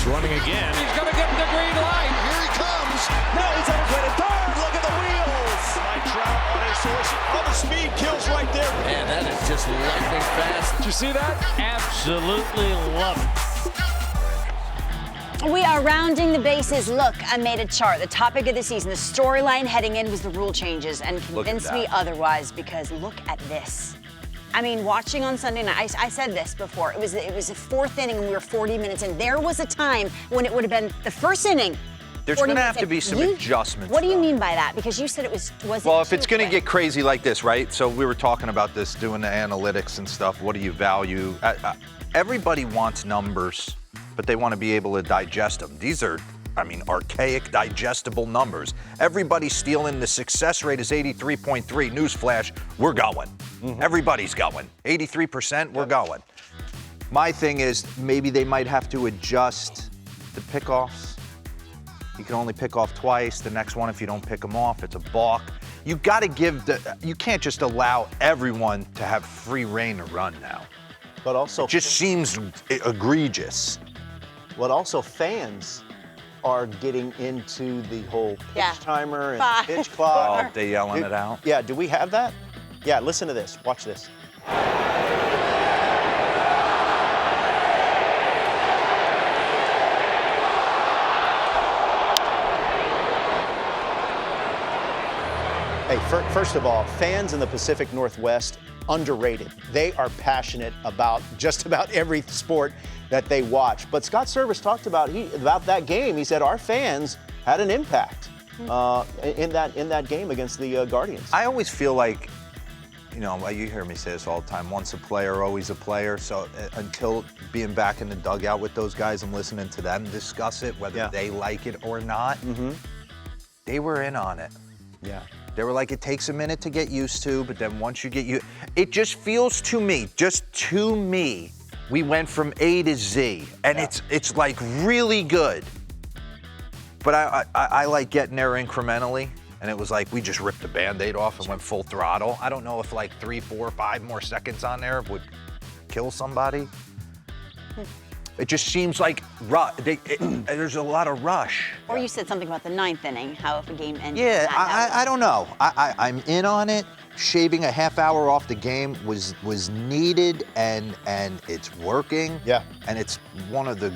running again. He's going to get the green light. Here he comes. Now he's on his way to third. Look at the wheels. Mike Trout on his horse. Oh, the speed kills right there. Man, that is just lightning fast. Did you see that? Absolutely love it. We are rounding the bases. Look, I made a chart. The topic of the season, the storyline heading in was the rule changes, and convince me otherwise because look at this. I mean, watching on Sunday night, I said this before. It was the fourth inning, and we were 40 minutes in. There was a time when it would have been the first inning. There's going to have to be some adjustments. What do you mean by that? Because you said it was well, if it's going to get crazy like this, right? So we were talking about this, doing the analytics and stuff. What do you value? Everybody wants numbers, but they want to be able to digest them. These are, I mean, archaic, digestible numbers. Everybody's stealing. The success rate is 83.3. Newsflash, we're going. Everybody's going. 83%, we're going. My thing is maybe they might have to adjust the pickoffs. You can only pick off twice. The next one, if you don't pick them off, it's a balk. You got to you can't just allow everyone to have free reign to run now. But also, it just seems egregious. But also fans are getting into the whole pitch timer and pitch clock. Oh, they yelling it out? Yeah, do we have that? Yeah, listen to this. Watch this. Hey, first of all, fans in the Pacific Northwest, underrated. They are passionate about just about every sport that they watch. But Scott Service talked about that game. He said our fans had an impact in that game against the Guardians. I always feel like, you know, you hear me say this all the time, once a player, always a player. So until being back in the dugout with those guys and listening to them discuss it, whether they like it or not, they were in on it. Yeah. They were like, it takes a minute to get used to, but then once you get it just feels to me, we went from A to Z, and it's like really good. But I like getting there incrementally, and it was like we just ripped the Band-Aid off and went full throttle. I don't know if like 3, 4, 5 more seconds on there would kill somebody. It just seems like there's a lot of rush. Or you said something about the ninth inning, how if a game ended. Yeah, I don't know. I'm in on it. Shaving a half hour off the game was needed, and it's working. Yeah. And it's one of the,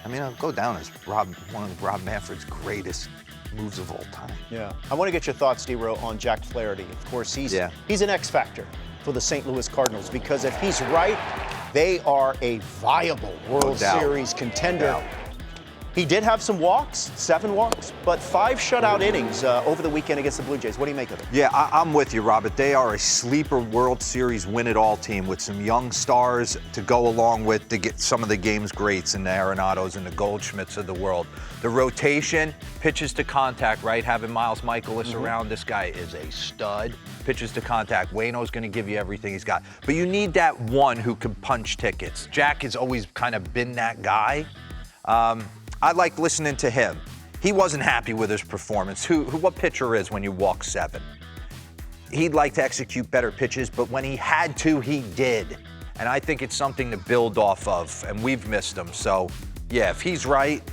I mean, I'll go down as one of Rob Manfred's greatest moves of all time. Yeah. I want to get your thoughts, D-Row, on Jack Flaherty. Of course, he's an X factor for the St. Louis Cardinals, because if he's right, they are a viable World Series contender. He did have some walks, 7 walks, but 5 shutout innings over the weekend against the Blue Jays. What do you make of it? Yeah, I'm with you, Robert. They are a sleeper World Series win-it-all team with some young stars to go along with to get some of the game's greats in the Arenados and the Goldschmidts of the world. The rotation, pitches to contact, right? Having Miles Michaelis around, this guy is a stud. Pitches to contact. Waino's going to give you everything he's got. But you need that one who can punch tickets. Jack has always kind of been that guy. I like listening to him. He wasn't happy with his performance. What pitcher is when you walk 7? He'd like to execute better pitches, but when he had to, he did. And I think it's something to build off of, and we've missed him. So, yeah, if he's right,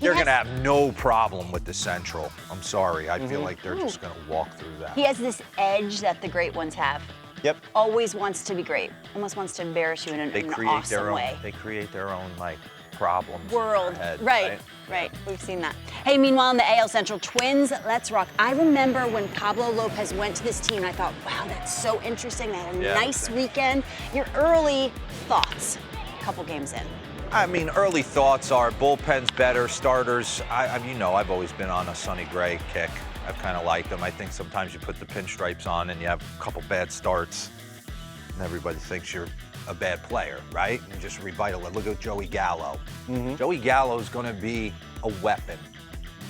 they're going to have no problem with the Central. I'm sorry. I feel like they're just going to walk through that. He has this edge that the great ones have. Yep. Always wants to be great. Almost wants to embarrass you in an awesome way. They create their own, like, problems. World. In their head, right. We've seen that. Hey, meanwhile, in the AL Central, Twins, let's rock. I remember when Pablo Lopez went to this team, I thought, wow, that's so interesting. They had a nice weekend. Your early thoughts, a couple games in. I mean, early thoughts are bullpen's better, starters. I've always been on a Sonny Gray kick. I've kind of liked them. I think sometimes you put the pinstripes on and you have a couple bad starts, and everybody thinks you're a bad player, right? And just revitalize. Look at Joey Gallo. Joey Gallo is going to be a weapon.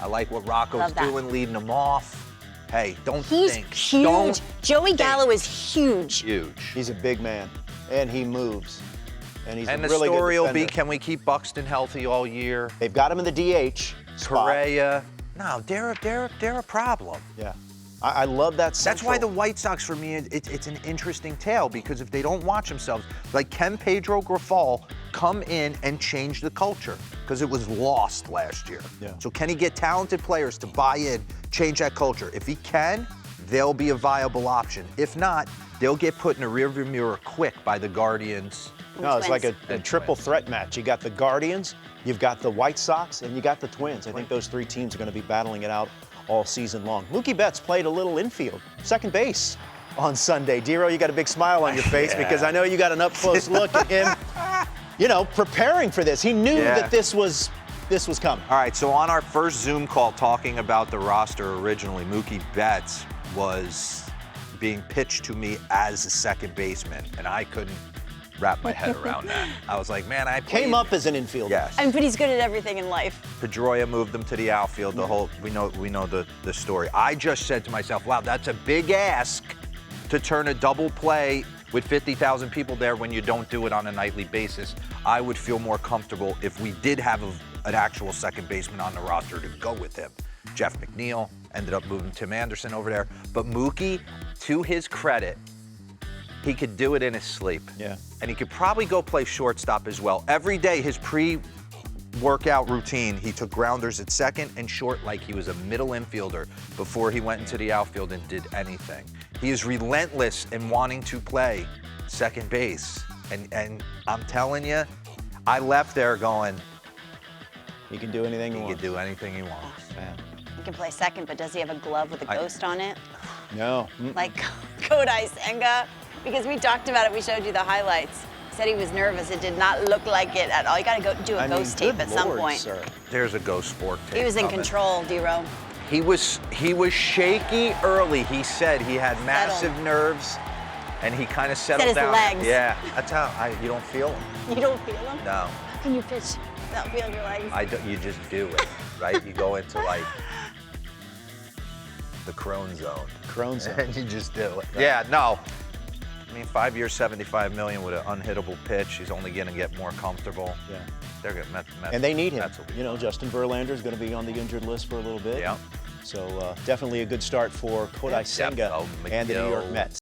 I like what Rocco's doing, leading them off. Hey, He's huge. Joey Gallo is huge. Huge. He's a big man, and he moves. And he's and a the really story good will defender. be, can we keep Buxton healthy all year? They've got him in the DH spot. Correa. No, they're a problem. Yeah. I love that. That's why the White Sox, for me, it's an interesting tale, because if they don't watch themselves, like, can Pedro Grifol come in and change the culture? Because it was lost last year. Yeah. So can he get talented players to buy in, change that culture? If he can, they'll be a viable option. If not, they'll get put in a rearview mirror quick by the Guardians. No, it's like a And triple Twins. threat match. You got the Guardians, you've got the White Sox, and you got the Twins. I think those three teams are going to be battling it out all season long. Mookie Betts played a little infield, second base on Sunday. Dero, you got a big smile on your face because I know you got an up-close look at him, you know, preparing for this. He knew that this was coming. All right, so on our first Zoom call talking about the roster originally, Mookie Betts was being pitched to me as a second baseman, and I couldn't wrap my head around that. I was like, man, I Came up as an infielder. Yes. But he's good at everything in life. Pedroia moved him to the outfield. The whole we know the story. I just said to myself, wow, that's a big ask to turn a double play with 50,000 people there when you don't do it on a nightly basis. I would feel more comfortable if we did have an actual second baseman on the roster to go with him. Jeff McNeil ended up moving Tim Anderson over there. But Mookie, to his credit, he could do it in his sleep. Yeah. And he could probably go play shortstop as well. Every day, his pre-workout routine, he took grounders at second and short like he was a middle infielder before he went into the outfield and did anything. He is relentless in wanting to play second base. And I'm telling you, I left there going, He can do anything he he wants. can do anything he wants. Man. He can play second, but does he have a glove with a ghost on it? No. Like Kodai Senga? Because we talked about it, we showed you the highlights. He said he was nervous. It did not look like it at all. You got to go do a ghost tape at some point. Sir. There's a ghost fork tape He was in coming. control, D-Row. He was shaky early. He said he had massive nerves, and he kind of settled his down. legs. Yeah, that's how. You don't feel them. You don't feel them? No, How can you pitch without feeling your legs? you just do it, right? You go into like the crone zone, Crone zone. and you just do it. Yeah, no. I mean, 5 years, $75 million with an unhittable pitch. He's only going to get more comfortable. Yeah. They're good. And they need him. Mets will be You know, fine. Justin Verlander is going to be on the injured list for a little bit. Yeah. So definitely a good start for Kodai Senga oh, and the New York McGill. Mets.